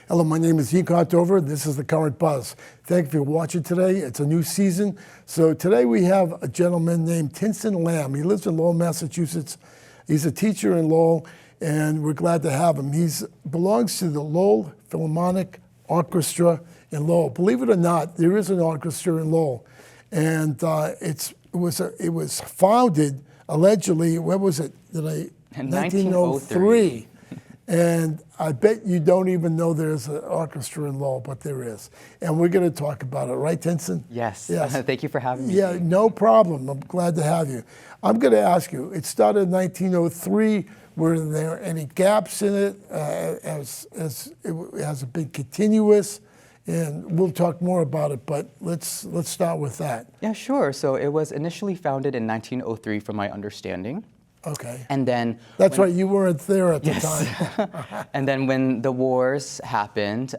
Hello, my name is Contover. This is The Current Buzz. Thank you for watching today. It's a new season. So today we have a gentleman named Tinson Lam. He lives in Lowell, Massachusetts. He's a teacher in Lowell, and we're glad to have him. He belongs to the Lowell Philharmonic Orchestra in Lowell. Believe it or not, there is an orchestra in Lowell. And it was founded, allegedly, what was it? In 1903. And I bet you don't even know there's an orchestra in Lowell, but there is. And we're going to talk about it, right, Tinson? Yes. Thank you for having me. Yeah, no problem. I'm glad to have you. I'm going to ask you, it started in 1903. Were there any gaps in it? As it has been continuous? And we'll talk more about it, but let's start with that. Yeah, sure. So it was initially founded in 1903, from my understanding. Okay. And then that's right, you weren't there at the time. And then when the wars happened,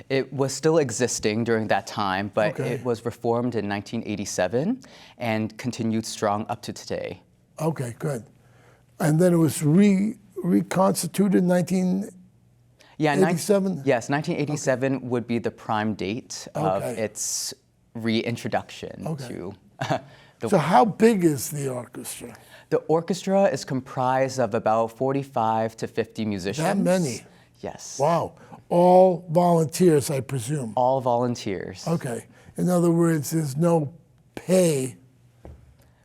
it was still existing during that time, but it was reformed in 1987 and continued strong up to today. Okay, good. And then it was reconstituted in 1987? Yes, 1987 would be the prime date of its reintroduction to the... So how big is the orchestra? The orchestra is comprised of about 45 to 50 musicians. That many? Yes. Wow. All volunteers, I presume? All volunteers. Okay. In other words, there's no pay?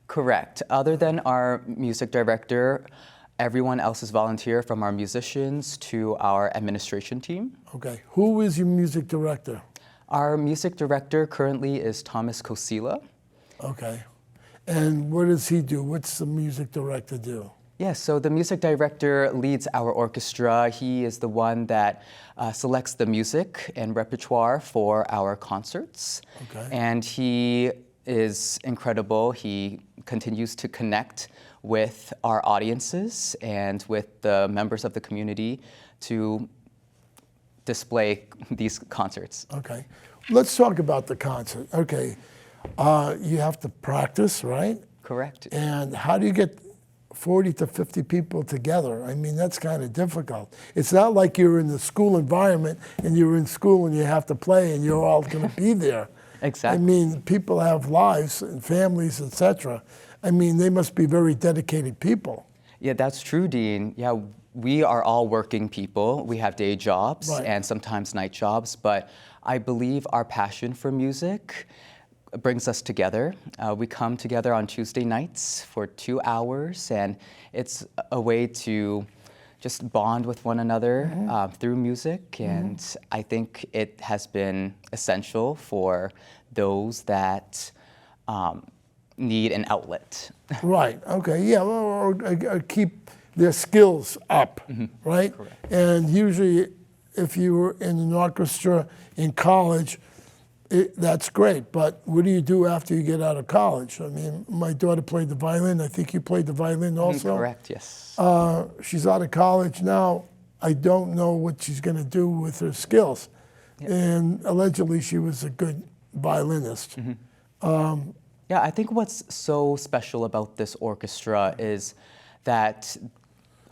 Correct. Other than our music director, everyone else is volunteer, from our musicians to our administration team. Okay. Who is your music director? Our music director currently is Thomas Kosila. Okay. And what does he do? What's the music director do? Yes, so the music director leads our orchestra. He is the one that selects the music and repertoire for our concerts. Okay. And he is incredible. He continues to connect with our audiences and with the members of the community to display these concerts. Okay. Let's talk about the concert. Okay. You have to practice, right? Correct. And how do you get 40 to 50 people together? I mean, that's kind of difficult. It's not like you're in the school environment and you're in school and you have to play and you're all going to be there. Exactly. I mean, people have lives and families, etc. I mean, they must be very dedicated people. Yeah, that's true, Dean. Yeah, we are all working people. We have day jobs and sometimes night jobs, but I believe our passion for music brings us together. We come together on Tuesday nights for 2 hours, and it's a way to just bond with one another through music, and I think it has been essential for those that need an outlet. Right, okay, yeah, or keep their skills up, right? Correct. And usually if you were in an orchestra in college, that's great, but what do you do after you get out of college? I mean, my daughter played the violin. I think you played the violin also? Correct, yes. She's out of college now. I don't know what she's going to do with her skills. Yep. And allegedly she was a good violinist. Yeah, I think what's so special about this orchestra is that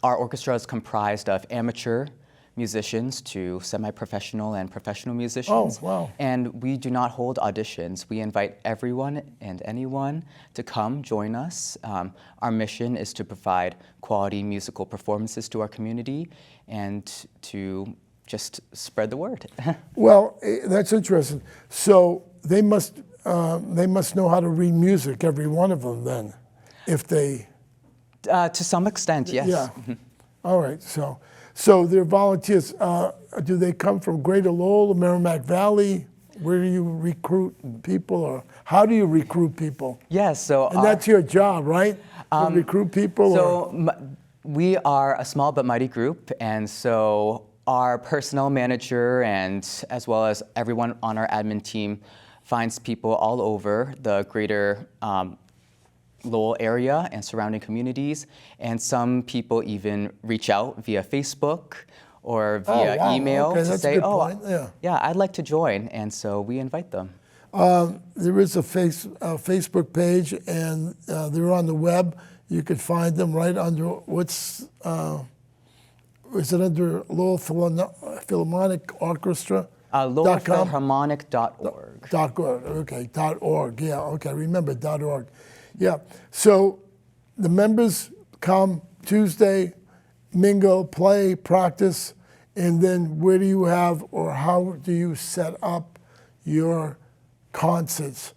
our orchestra is comprised of amateur musicians to semi-professional and professional musicians. Oh, wow. And we do not hold auditions. We invite everyone and anyone to come join us. Our mission is to provide quality musical performances to our community and to just spread the word. Well, that's interesting. So they must know how to read music, every one of them then, if they... To some extent, yes. Yeah. All right, so they're volunteers. Do they come from Greater Lowell, the Merrimack Valley? Where do you recruit people, or how do you recruit people? Yes, so... And that's your job, right? To recruit people? So we are a small but mighty group, and so our personnel manager and as well as everyone on our admin team finds people all over the greater Lowell area and surrounding communities, and some people even reach out via Facebook or via email to say, yeah, I'd like to join, and so we invite them. There is a Facebook page, and they're on the web. You could find them right under, is it under Lowell Philharmonic Orchestra. LowellPhilharmonic.org. .org. Okay. .org. Yeah. Okay. Remember .org. Yeah. So the members come Tuesday, mingle, play, practice, and then where do you have or how do you set up your concerts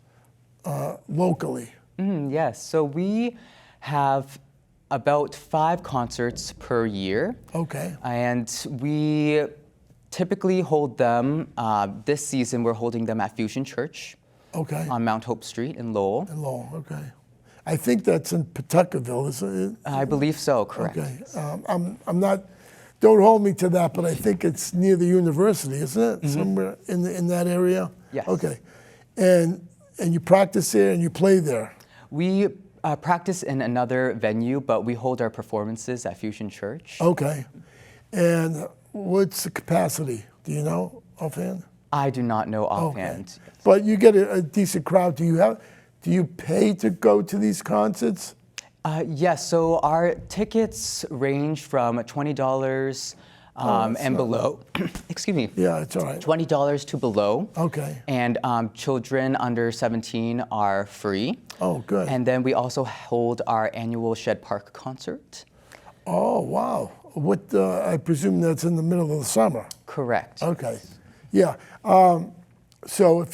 locally? Yes. So we have about 5 concerts per year. Okay. And we typically hold them, this season we're holding them at Fusion Church Okay. on Mount Hope Street in Lowell. In Lowell. Okay. I think that's in Pawtuckaville, isn't it? I believe so, correct. Okay. I'm not. Don't hold me to that, but I think it's near the university, isn't it? Somewhere in that area. Yes. Okay. And you practice there and you play there. We practice in another venue, but we hold our performances at Fusion Church. Okay. And what's the capacity? Do you know offhand? I do not know offhand. Okay. But you get a decent crowd. Do you pay to go to these concerts? Yes, so our tickets range from $20 and below. Excuse me. Yeah, it's all right. $20 to below. Okay. And children under 17 are free. Oh, good. And then we also hold our annual Shed Park concert. Oh, wow. What? I presume that's in the middle of the summer. Correct. Okay. Yeah. So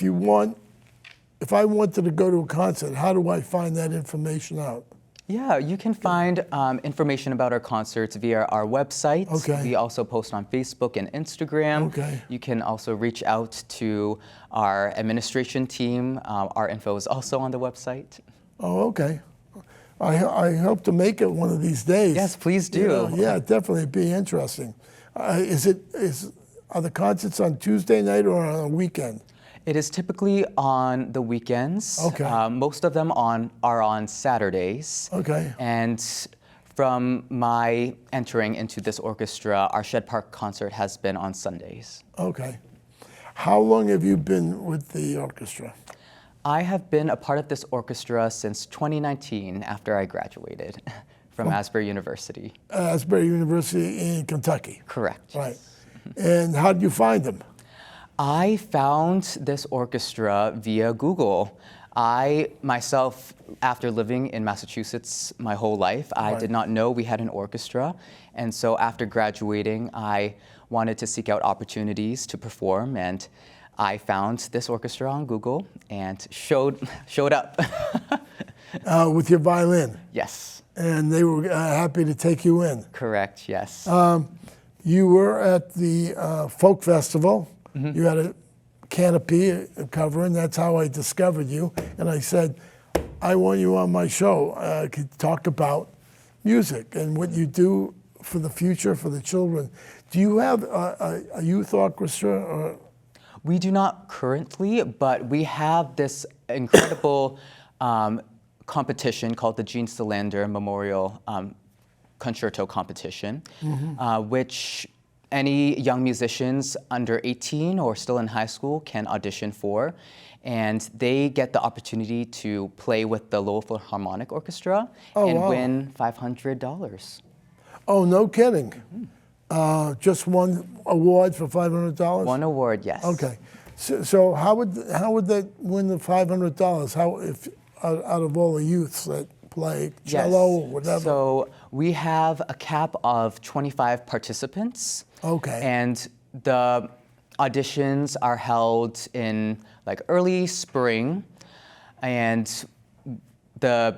if I wanted to go to a concert, how do I find that information out? Yeah, you can find information about our concerts via our website. Okay. We also post on Facebook and Instagram. Okay. You can also reach out to our administration team. Our info is also on the website. Oh, okay. I hope to make it one of these days. Yes, please do. You know, yeah, definitely, it'd be interesting. Are the concerts on Tuesday night or on a weekend? It is typically on the weekends. Okay. Most of them are on Saturdays. Okay. And from my entering into this orchestra, our Shed Park concert has been on Sundays. Okay. How long have you been with the orchestra? I have been a part of this orchestra since 2019 after I graduated from Asbury University. Asbury University in Kentucky. Correct. Right. And how did you find them? I found this orchestra via Google. I myself, after living in Massachusetts my whole life, I did not know we had an orchestra. And so after graduating, I wanted to seek out opportunities to perform, and I found this orchestra on Google and showed up. With your violin. Yes. And they were happy to take you in. Correct, yes. You were at the folk festival. You had a canopy covering. That's how I discovered you. And I said, I want you on my show. I could talk about music and what you do for the future, for the children. Do you have a youth orchestra? Or? We do not currently, but we have this incredible competition called the Gene Stillander Memorial Concerto Competition, which any young musicians under 18 or still in high school can audition for, and they get the opportunity to play with the Lowell Philharmonic Orchestra and win $500. Oh, no kidding. Just one award for $500? One award, yes. Okay. So how would they win the $500? How if out of all the youths that play cello or whatever? So we have a cap of 25 participants. Okay. And the auditions are held in like early spring, and the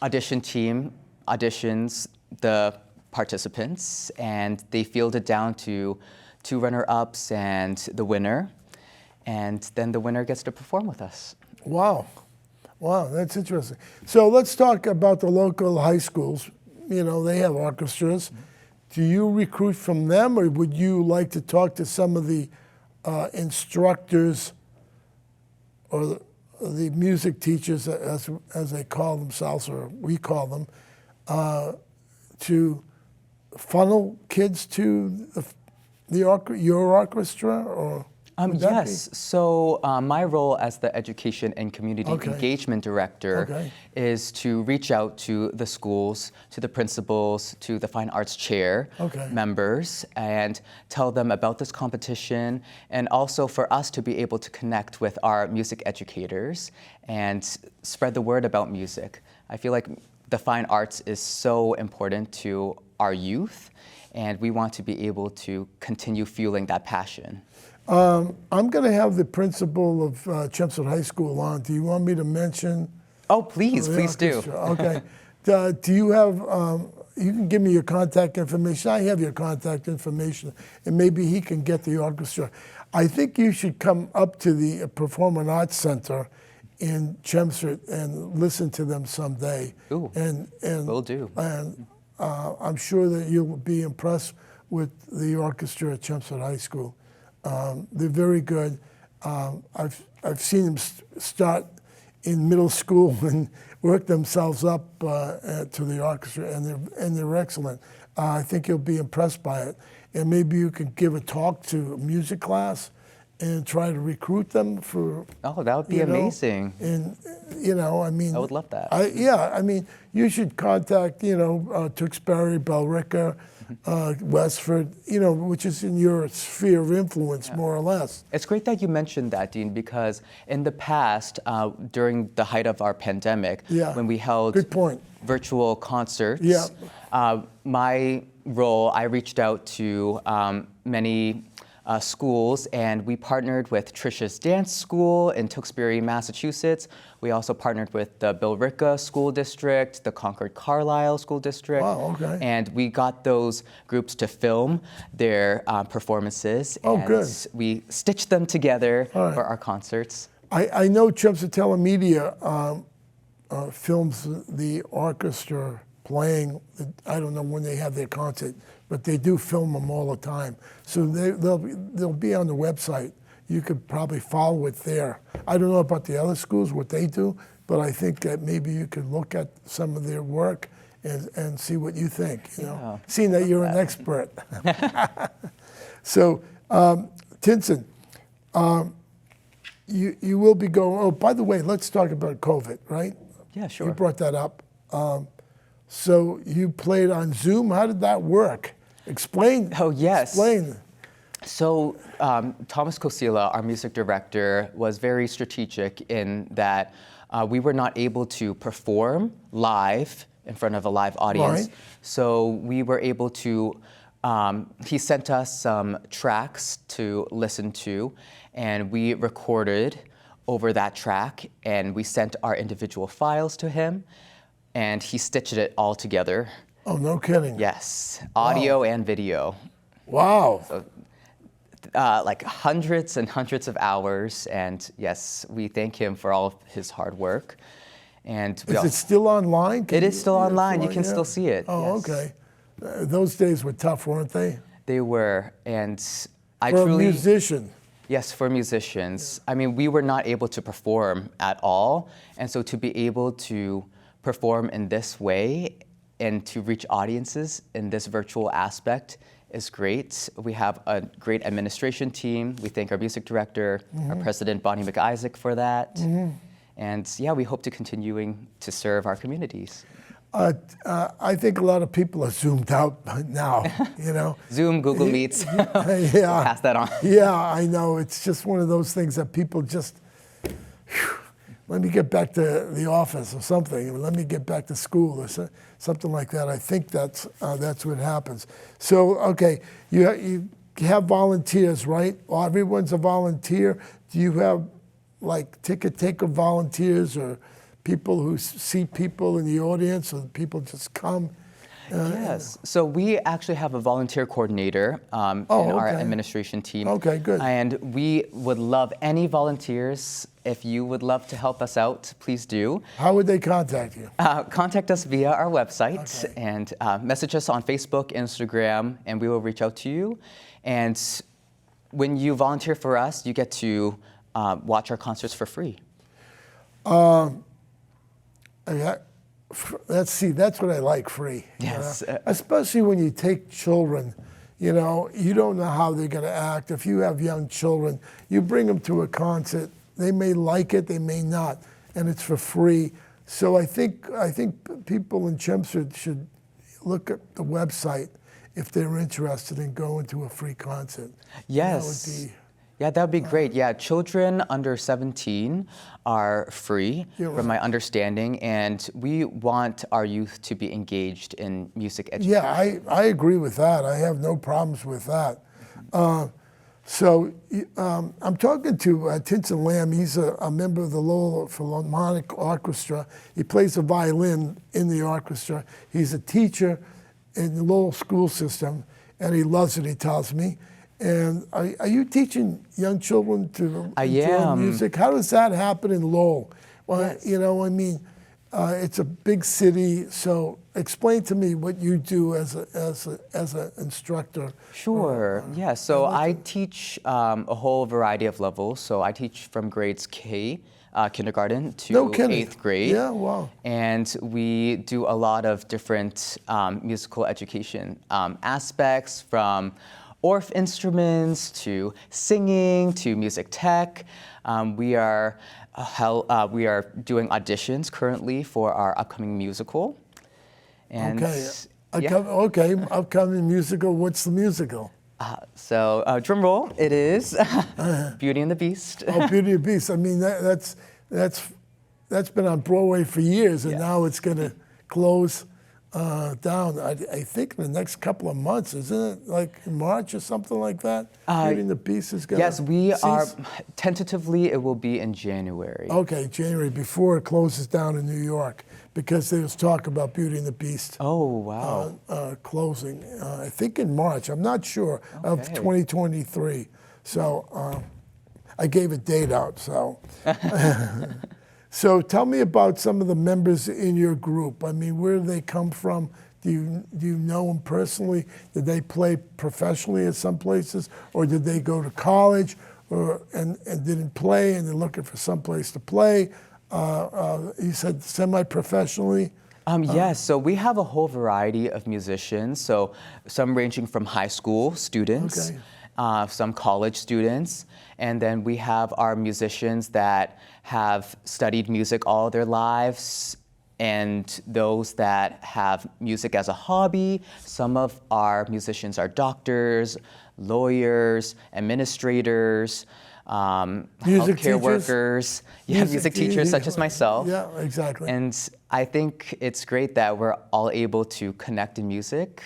audition team auditions the participants, and they field it down to 2 runner-ups and the winner, and then the winner gets to perform with us. Wow. Wow, that's interesting. So let's talk about the local high schools. You know, they have orchestras. Do you recruit from them, or would you like to talk to some of the instructors or the music teachers, as they call themselves, or we call them, to funnel kids to your orchestra? Or Would that Yes. So my role as the Education and Community Okay. Engagement Director Okay. is to reach out to the schools, to the principals, to the Fine Arts Chair Okay. members, and tell them about this competition, and also for us to be able to connect with our music educators and spread the word about music. I feel like the fine arts is so important to our youth, and we want to be able to continue fueling that passion. I'm going to have the principal of Chelmsford High School on. Do you want me to mention? Oh, please, the please do. orchestra? Okay. Do you have, you can give me your contact information. I have your contact information, and maybe he can get the orchestra. I think you should come up to the Performing Arts Center in Chelmsford and listen to them someday. Ooh, and will do. And I'm sure that you'll be impressed with the orchestra at Chelmsford High School. They're very good. I've seen them start in middle school and work themselves up to the orchestra, and they're excellent. I think you'll be impressed by it, and maybe you can give a talk to a music class and try to recruit them for. Oh, that would be you know, amazing. And I mean, I would love that. I mean, you should contact Tewksbury, Billerica, Westford, which is in your sphere of influence, more or less. It's great that you mentioned that, Dean, because in the past, during the height of our pandemic, Yeah. when we held Good point. virtual concerts, Yeah. my role, I reached out to many schools, and we partnered with Trisha's Dance School in Tewksbury, Massachusetts. We also partnered with the Billerica School District, the Concord Carlisle School District. Wow, okay. And we got those groups to film their performances. Oh, and good. we stitched them together All right. for our concerts. I know Chelmsford Telemedia films the orchestra playing. I don't know when they have their concert, but they do film them all the time. So they'll be on the website. You could probably follow it there. I don't know about the other schools, what they do, but I think that maybe you could look at some of their work and see what you think. Yeah. Seeing that you're an expert. So, Tinson, you will be going. Oh, by the way, let's talk about COVID, right? Yeah, sure. You brought that up. So you played on Zoom. How did that work? Explain. Oh, yes. Explain. So Thomas Kosila, our music director, was very strategic in that we were not able to perform live in front of a live audience. Right. So we were able to, he sent us some tracks to listen to, and we recorded over that track, and we sent our individual files to him, and he stitched it all together. Oh, no kidding. Yes, audio and video. Wow. Like hundreds and hundreds of hours, and yes, we thank him for all of his hard work. And we Is it still online? It is still online. You can yeah. still see it. Oh, yes. okay. Those days were tough, weren't they? They were, and I For truly. a musician. Yes, for musicians. I mean, we were not able to perform at all, and so to be able to perform in this way and to reach audiences in this virtual aspect is great. We have a great administration team. We thank our music director, our president, Bonnie McIsaac, for that. And yeah, we hope to continuing to serve our communities. I think a lot of people are zoomed out now, Zoom, Google Meets, Yeah. pass that on. Yeah, I know. It's just one of those things that people just, let me get back to the office or something. Or let me get back to school or something like that. I think that's what happens. So, okay, you have volunteers, right? Well, everyone's a volunteer. Do you have like ticket taker volunteers or people who see people in the audience, or people just come? Yes. So we actually have a volunteer coordinator in our administration team. Okay, good. And we would love any volunteers. If you would love to help us out, please do. How would they contact you? Contact us via our website and message us on Facebook, Instagram, and we will reach out to you. And when you volunteer for us, you get to watch our concerts for free. That's what I like, free. Yes. Especially when you take children, You know, you don't know how they're going to act. If you have young children, you bring them to a concert. They may like it, they may not, and it's for free. So I think people in Chelmsford should look at the website if they're interested in going to a free concert. Yes. That would be, yeah, that would be great. Yeah, children under 17 are free, from my understanding, and we want our youth to be engaged in music education. yeah, I agree with that. I have no problems with that. I'm talking to Tinson Lam. He's a member of the Lowell Philharmonic Orchestra. He plays the violin in the orchestra. He's a teacher in the Lowell school system, and he loves it, he tells me. And are you teaching young children to enjoy music? How does that happen in Lowell? Well, Yes. you know, I mean, it's a big city, so explain to me what you do as an instructor. Sure. Yeah. So I teach a whole variety of levels. So I teach from grades K, kindergarten, to No kidding. 8th grade. Yeah, wow. And we do a lot of different musical education aspects, from orff instruments to singing to music tech. We are doing auditions currently for our upcoming musical. And Okay, upcoming musical. What's the musical? So drum roll, it is Beauty and the Beast. Oh, Beauty and the Beast. I mean, that's been on Broadway for years, and Yes. now it's going to close down. I think in the next couple of months, isn't it? Like in March or something like that. Beauty and the Beast is going to. Yes, we are tentatively. It will be in January. Okay, January, before it closes down in New York, because there was talk about Beauty and the Beast. Oh, wow. Closing. I think in March. I'm not sure of 2023. So I gave a date out. So. So tell me about some of the members in your group. I mean, where do they come from? Do you know them personally? Did they play professionally at some places, or did they go to college, and didn't play, and they're looking for some place to play? You said semi-professionally. Yes, so we have a whole variety of musicians. So some ranging from high school students, some college students, and then we have our musicians that have studied music all their lives, and those that have music as a hobby. Some of our musicians are doctors, lawyers, administrators, healthcare workers, music teachers such as myself. Yeah, exactly. And I think it's great that we're all able to connect in music,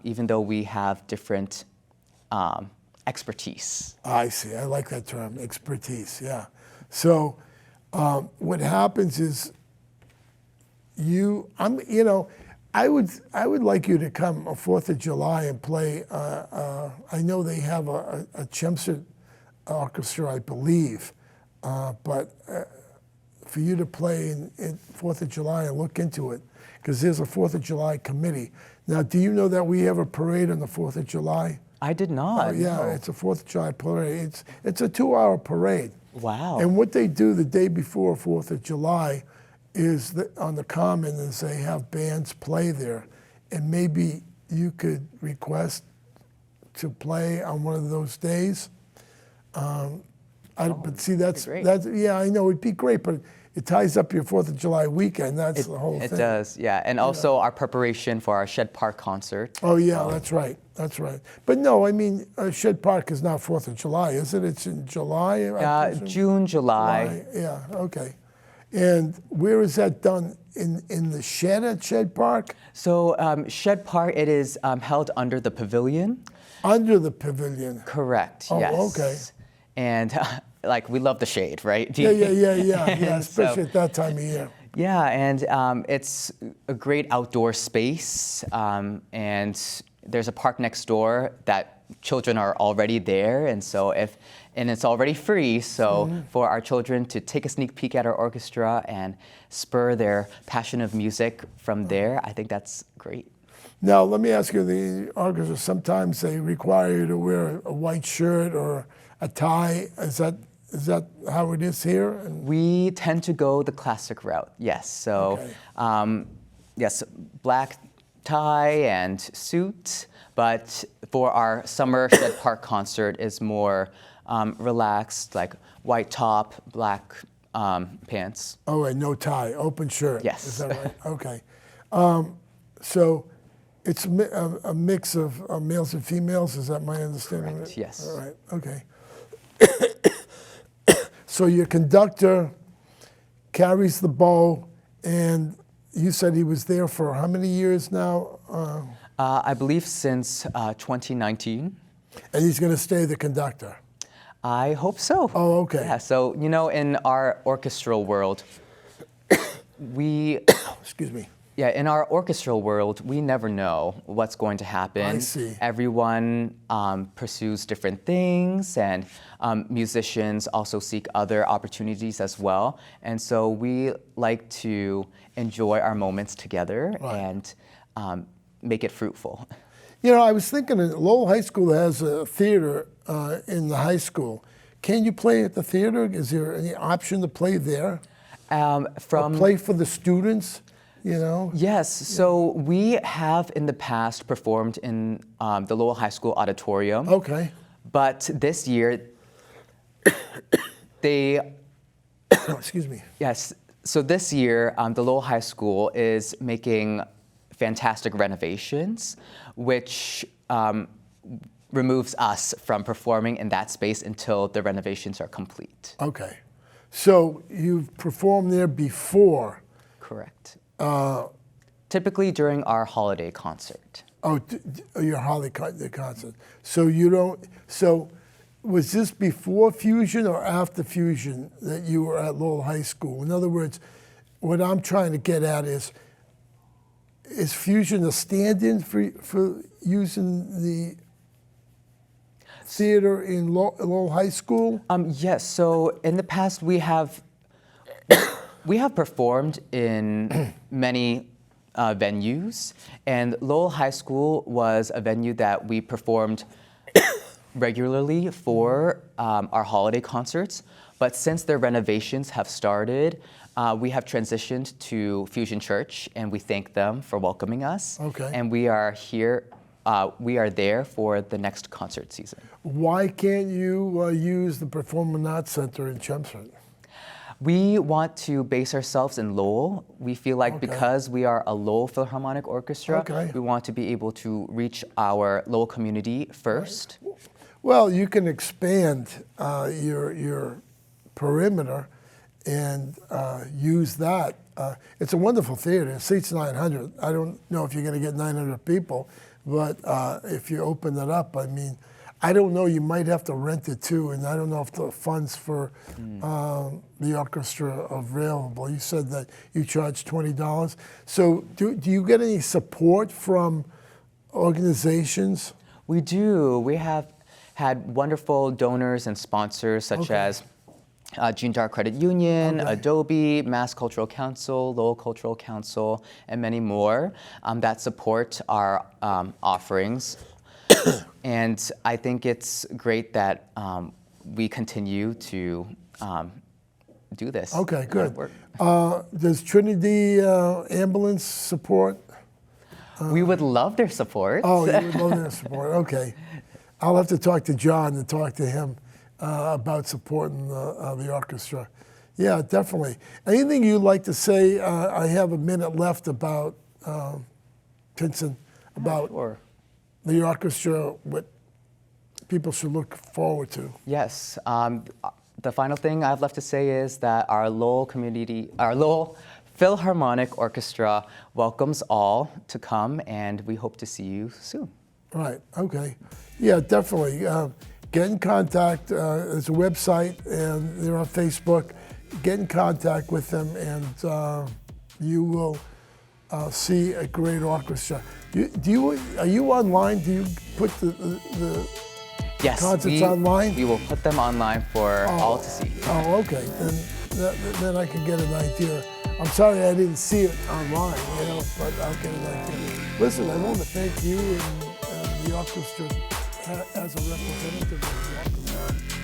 even though we have different expertise. I see. I like that term, expertise. Yeah. So what happens is I would like you to come on 4th of July and play. I know they have a Chelmsford orchestra, I believe, but for you to play in 4th of July and look into it, because there's a 4th of July committee. Now, do you know that we have a parade on the 4th of July? I did not. Oh, yeah, no. it's a 4th of July parade. It's a 2-hour parade. Wow. And what they do the day before 4th of July is that on the Common is they have bands play there. And maybe you could request to play on one of those days. But see, that's yeah, I know it'd be great, but it ties up your 4th of July weekend. That's the whole thing. It does, yeah. And also our preparation for our Shed Park concert. Oh yeah, that's right. That's right. But no, I mean, Shed Park is not 4th of July, is it? It's in July? June, July. Yeah, okay. And where is that done? In the shed at Shed Park? So Shed Park, it is held under the pavilion. Under the pavilion? Correct, oh, yes. Okay. And like, we love the shade, right? Yeah, especially at that time of year. Yeah, and it's a great outdoor space, and there's a park next door that children are already there, and it's already free, so for our children to take a sneak peek at our orchestra and spur their passion of music from there, I think that's great. Now, let me ask you, the orchestra, sometimes they require you to wear a white shirt or a tie. Is that how it is here? We tend to go the classic route, yes. So, yes, black tie and suit, But for our summer Shed Park concert is more relaxed, like white top, black pants. Oh, wait, no tie, open shirt. Yes. Is that right? Okay. So it's a mix of males and females. Is that my understanding? Correct, Of it? yes. All right. Okay. So your conductor carries the bow, and you said he was there for how many years now? I believe since 2019. And he's going to stay the conductor. I hope so. Oh, okay. Yeah, so, you know, in our orchestral world, Excuse me. Yeah, in our orchestral world, we never know what's going to happen. I see. Everyone pursues different things, and musicians also seek other opportunities as well. And so we like to enjoy our moments together and make it fruitful. You know, I was thinking that Lowell High School has a theater in the high school. Can you play at the theater? Is there any option to play there? Or play for the students? You know? Yes, so we have in the past performed in the Lowell High School auditorium. Okay. But this year, Excuse me. Yes, so this year, the Lowell High School is making fantastic renovations, which removes us from performing in that space until the renovations are complete. Okay. So you've performed there before? Correct. Typically during our holiday concert. Oh, your holiday concert. So you don't. So was this before Fusion or after Fusion that you were at Lowell High School? In other words, what I'm trying to get at is Fusion a stand-in for using the theater in Lowell High School? Yes. So in the past, we have performed in many venues, and Lowell High School was a venue that we performed regularly for our holiday concerts. But since their renovations have started, we have transitioned to Fusion Church, and we thank them for welcoming us. Okay. And we are here. We are there for the next concert season. Why can't you use the Performing Arts Center in Chelmsford? We want to base ourselves in Lowell. We feel like because we are a Lowell Philharmonic Orchestra, we want to be able to reach our Lowell community first. Well, you can expand your perimeter and use that. It's a wonderful theater. It seats 900. I don't know if you're going to get 900 people, but if you open it up, I mean, I don't know, you might have to rent it too, and I don't know if the funds for the orchestra are available. You said that you charge $20. So do you get any support from organizations? We do. We have had wonderful donors and sponsors such as Gene Dark Credit Union, Adobe, Mass Cultural Council, Lowell Cultural Council, and many more that support our offerings. And I think it's great that we continue to do this. Okay, good. Does Trinity Ambulance support? We would love their support. Oh, you would love their support. Okay. I'll have to talk to John and talk to him about supporting the orchestra. Yeah, definitely. Anything you'd like to say? I have a minute left about Tinson, about the orchestra, what people should look forward to. Yes. The final thing I've left to say is that our Lowell Philharmonic Orchestra welcomes all to come, and we hope to see you soon. Right, okay. Yeah, definitely. Get in contact. There's a website, and they're on Facebook. Get in contact with them, and you will see a great orchestra. Are you online? Do you put the Yes, concerts online? We will put them online for all to see. Oh, okay. Then I can get an idea. I'm sorry I didn't see it online, but I'll get an idea. Listen, I want to thank you and the orchestra as a representative of the orchestra.